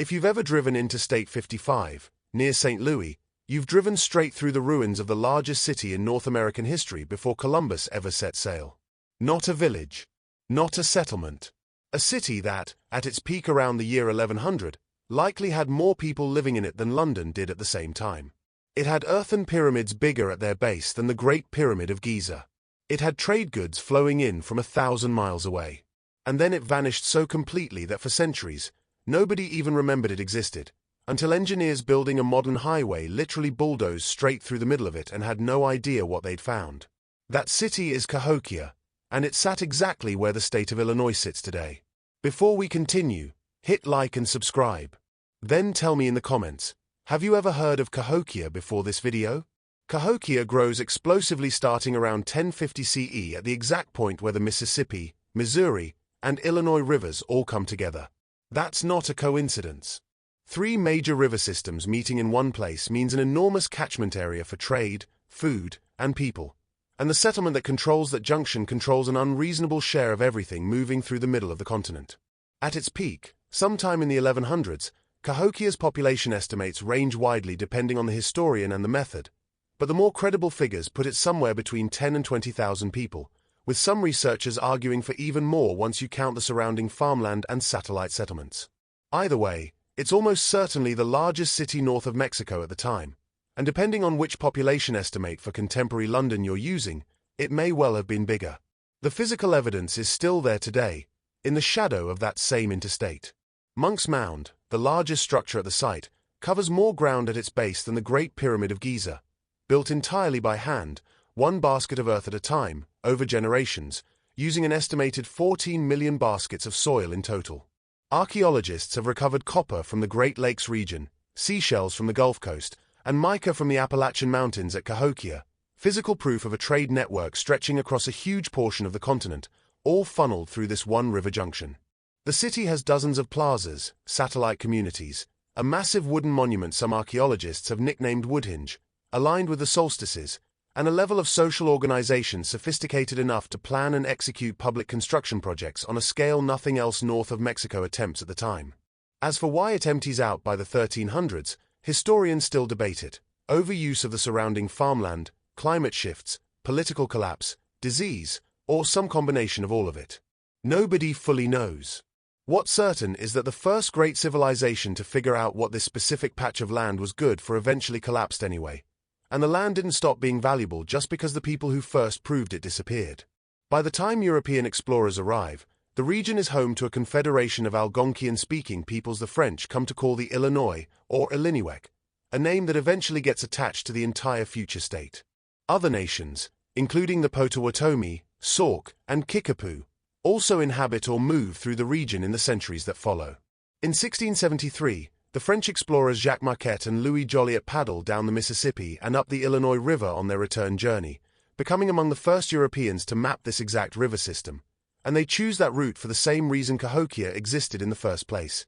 If you've ever driven Interstate 55, near St. Louis, you've driven straight through the ruins of the largest city in North American history before Columbus ever set sail. Not a village. Not a settlement. A city that, at its peak around the year 1100, likely had more people living in it than London did at the same time. It had earthen pyramids bigger at their base than the Great Pyramid of Giza. It had trade goods flowing in from 1,000 miles away. And then it vanished so completely that for centuries, nobody even remembered it existed, until engineers building a modern highway literally bulldozed straight through the middle of it and had no idea what they'd found. That city is Cahokia, and it sat exactly where the state of Illinois sits today. Before we continue, hit like and subscribe. Then tell me in the comments, have you ever heard of Cahokia before this video? Cahokia grows explosively starting around 1050 CE at the exact point where the Mississippi, Missouri, and Illinois rivers all come together. That's not a coincidence. 3 major river systems meeting in one place means an enormous catchment area for trade, food, and people. And the settlement that controls that junction controls an unreasonable share of everything moving through the middle of the continent. At its peak, sometime in the 1100s, Cahokia's population estimates range widely depending on the historian and the method, but the more credible figures put it somewhere between 10 and 20,000 people, with some researchers arguing for even more once you count the surrounding farmland and satellite settlements. Either way, it's almost certainly the largest city north of Mexico at the time, and depending on which population estimate for contemporary London you're using, it may well have been bigger. The physical evidence is still there today, in the shadow of that same interstate. Monk's Mound, the largest structure at the site, covers more ground at its base than the Great Pyramid of Giza, built entirely by hand, one basket of earth at a time, over generations, using an estimated 14 million baskets of soil in total. Archaeologists have recovered copper from the Great Lakes region, seashells from the Gulf Coast, and mica from the Appalachian Mountains at Cahokia, physical proof of a trade network stretching across a huge portion of the continent, all funneled through this one river junction. The city has dozens of plazas, satellite communities, a massive wooden monument some archaeologists have nicknamed Woodhinge, aligned with the solstices, and a level of social organization sophisticated enough to plan and execute public construction projects on a scale nothing else north of Mexico attempts at the time. As for why it empties out by the 1300s, historians still debate it. Overuse of the surrounding farmland, climate shifts, political collapse, disease, or some combination of all of it. Nobody fully knows. What's certain is that the first great civilization to figure out what this specific patch of land was good for eventually collapsed anyway, and the land didn't stop being valuable just because the people who first proved it disappeared. By the time European explorers arrive, the region is home to a confederation of Algonquian-speaking peoples the French come to call the Illinois, or Illiniwek, a name that eventually gets attached to the entire future state. Other nations, including the Potawatomi, Sauk, and Kickapoo, also inhabit or move through the region in the centuries that follow. In 1673, the French explorers Jacques Marquette and Louis Joliet paddled down the Mississippi and up the Illinois River on their return journey, becoming among the first Europeans to map this exact river system, and they choose that route for the same reason Cahokia existed in the first place.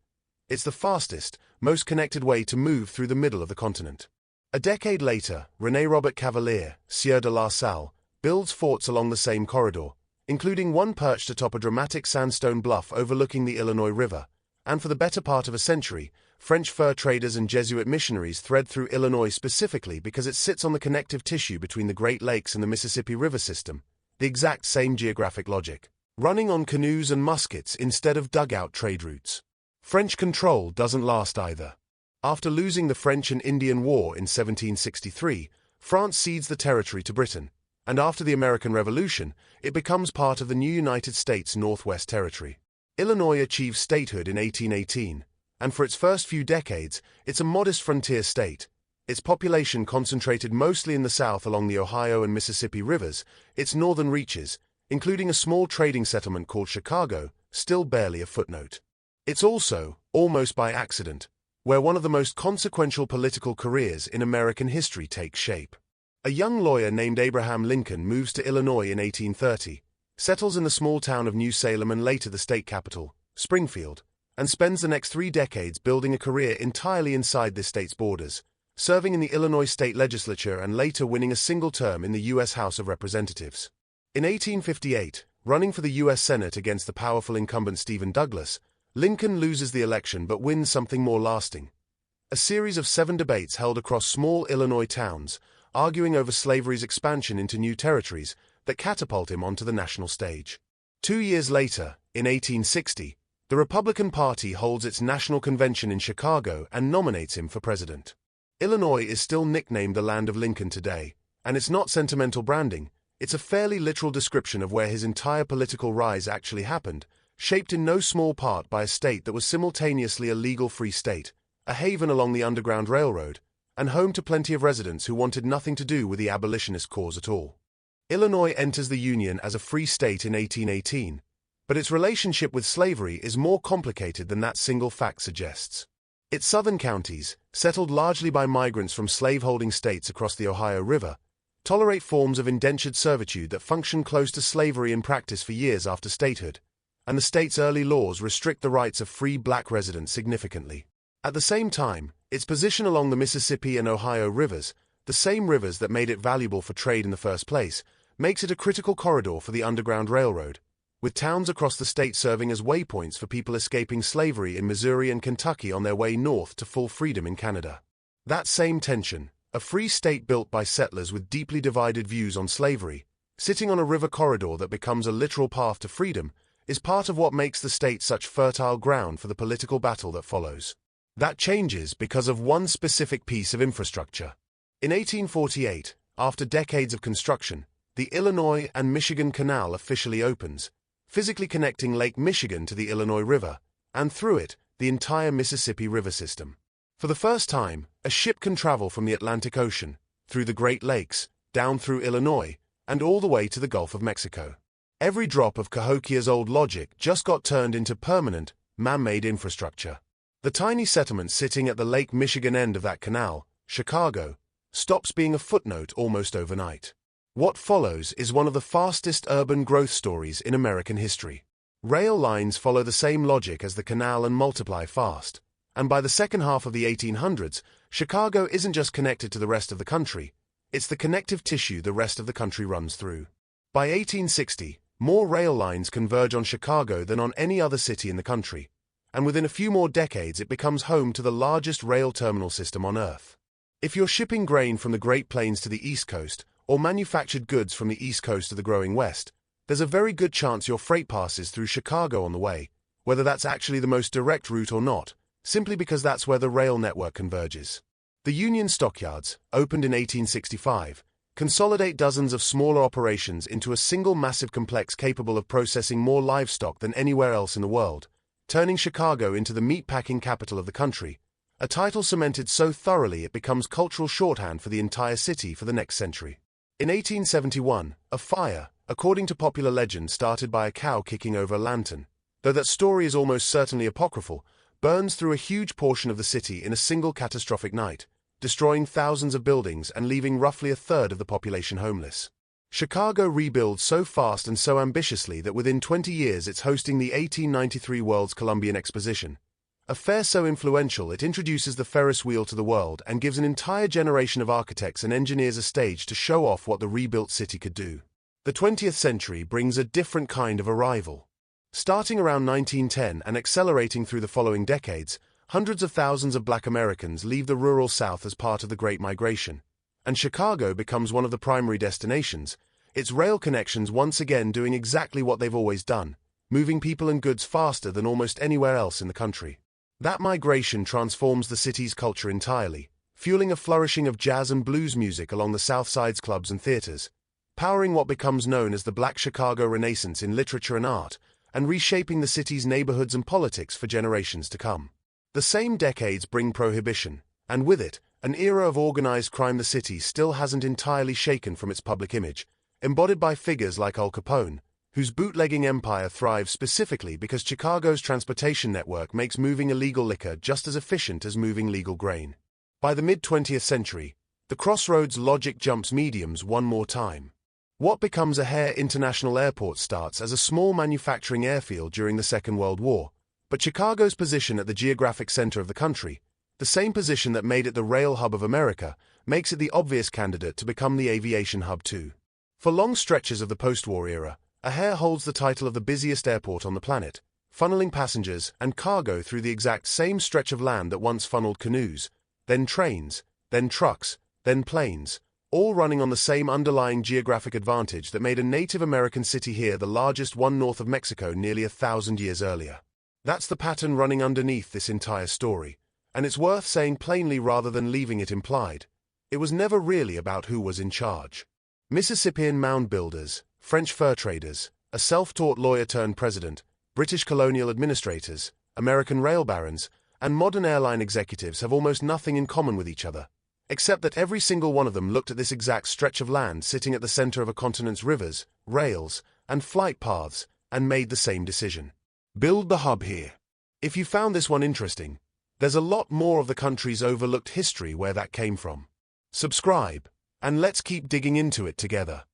It's the fastest, most connected way to move through the middle of the continent. A decade later, René Robert Cavelier, Sieur de La Salle, builds forts along the same corridor, including one perched atop a dramatic sandstone bluff overlooking the Illinois River, and for the better part of a century, French fur traders and Jesuit missionaries thread through Illinois specifically because it sits on the connective tissue between the Great Lakes and the Mississippi River system, the exact same geographic logic, running on canoes and muskets instead of dugout trade routes. French control doesn't last either. After losing the French and Indian War in 1763, France cedes the territory to Britain, and after the American Revolution, it becomes part of the new United States Northwest Territory. Illinois achieves statehood in 1818, and for its first few decades, it's a modest frontier state. Its population concentrated mostly in the south along the Ohio and Mississippi rivers, its northern reaches, including a small trading settlement called Chicago, still barely a footnote. It's also, almost by accident, where one of the most consequential political careers in American history takes shape. A young lawyer named Abraham Lincoln moves to Illinois in 1830, settles in the small town of New Salem and later the state capital, Springfield, and spends the next 3 decades building a career entirely inside this state's borders, serving in the Illinois state legislature and later winning a single term in the U.S. House of Representatives. In 1858, running for the U.S. Senate against the powerful incumbent Stephen Douglas, Lincoln loses the election but wins something more lasting. A series of 7 debates held across small Illinois towns, arguing over slavery's expansion into new territories that catapult him onto the national stage. 2 years later, in 1860, the Republican Party holds its national convention in Chicago and nominates him for president. Illinois is still nicknamed the Land of Lincoln today, and it's not sentimental branding, it's a fairly literal description of where his entire political rise actually happened, shaped in no small part by a state that was simultaneously a legal free state, a haven along the Underground Railroad, and home to plenty of residents who wanted nothing to do with the abolitionist cause at all. Illinois enters the Union as a free state in 1818, but its relationship with slavery is more complicated than that single fact suggests. Its southern counties, settled largely by migrants from slaveholding states across the Ohio River, tolerate forms of indentured servitude that function close to slavery in practice for years after statehood, and the state's early laws restrict the rights of free black residents significantly. At the same time, its position along the Mississippi and Ohio rivers, the same rivers that made it valuable for trade in the first place, makes it a critical corridor for the Underground Railroad, with towns across the state serving as waypoints for people escaping slavery in Missouri and Kentucky on their way north to full freedom in Canada. That same tension, a free state built by settlers with deeply divided views on slavery, sitting on a river corridor that becomes a literal path to freedom, is part of what makes the state such fertile ground for the political battle that follows. That changes because of one specific piece of infrastructure. In 1848, after decades of construction, the Illinois and Michigan Canal officially opens, physically connecting Lake Michigan to the Illinois River, and through it, the entire Mississippi River system. For the first time, a ship can travel from the Atlantic Ocean, through the Great Lakes, down through Illinois, and all the way to the Gulf of Mexico. Every drop of Cahokia's old logic just got turned into permanent, man-made infrastructure. The tiny settlement sitting at the Lake Michigan end of that canal, Chicago, stops being a footnote almost overnight. What follows is one of the fastest urban growth stories in American history. Rail lines follow the same logic as the canal and multiply fast, and by the second half of the 1800s, Chicago isn't just connected to the rest of the country, it's the connective tissue the rest of the country runs through. By 1860, more rail lines converge on Chicago than on any other city in the country, and within a few more decades it becomes home to the largest rail terminal system on Earth. If you're shipping grain from the Great Plains to the East Coast, or manufactured goods from the East Coast to the growing West, there's a very good chance your freight passes through Chicago on the way, whether that's actually the most direct route or not, simply because that's where the rail network converges. The Union Stockyards, opened in 1865, consolidate dozens of smaller operations into a single massive complex capable of processing more livestock than anywhere else in the world, turning Chicago into the meatpacking capital of the country, a title cemented so thoroughly it becomes cultural shorthand for the entire city for the next century. In 1871, a fire, according to popular legend, started by a cow kicking over a lantern, though that story is almost certainly apocryphal, burns through a huge portion of the city in a single catastrophic night, destroying thousands of buildings and leaving roughly a third of the population homeless. Chicago rebuilds so fast and so ambitiously that within 20 years it's hosting the 1893 World's Columbian Exposition, a fair so influential it introduces the Ferris wheel to the world and gives an entire generation of architects and engineers a stage to show off what the rebuilt city could do. The 20th century brings a different kind of arrival. Starting around 1910 and accelerating through the following decades, hundreds of thousands of black Americans leave the rural South as part of the Great Migration, and Chicago becomes one of the primary destinations, its rail connections once again doing exactly what they've always done, moving people and goods faster than almost anywhere else in the country. That migration transforms the city's culture entirely, fueling a flourishing of jazz and blues music along the South Side's clubs and theaters, powering what becomes known as the Black Chicago Renaissance in literature and art, and reshaping the city's neighborhoods and politics for generations to come. The same decades bring Prohibition, and with it, an era of organized crime the city still hasn't entirely shaken from its public image, embodied by figures like Al Capone, whose bootlegging empire thrives specifically because Chicago's transportation network makes moving illegal liquor just as efficient as moving legal grain. By the mid-20th century, the crossroads logic jumps mediums one more time. What becomes O'Hare International Airport starts as a small manufacturing airfield during the Second World War, but Chicago's position at the geographic center of the country, the same position that made it the rail hub of America, makes it the obvious candidate to become the aviation hub too. For long stretches of the post-war era, O'Hare holds the title of the busiest airport on the planet, funneling passengers and cargo through the exact same stretch of land that once funneled canoes, then trains, then trucks, then planes, all running on the same underlying geographic advantage that made a Native American city here the largest one north of Mexico nearly 1,000 years earlier. That's the pattern running underneath this entire story, and it's worth saying plainly rather than leaving it implied. It was never really about who was in charge. Mississippian mound builders, French fur traders, a self-taught lawyer-turned-president, British colonial administrators, American rail barons, and modern airline executives have almost nothing in common with each other, except that every single one of them looked at this exact stretch of land sitting at the center of a continent's rivers, rails, and flight paths, and made the same decision. Build the hub here. If you found this one interesting, there's a lot more of the country's overlooked history where that came from. Subscribe, and let's keep digging into it together.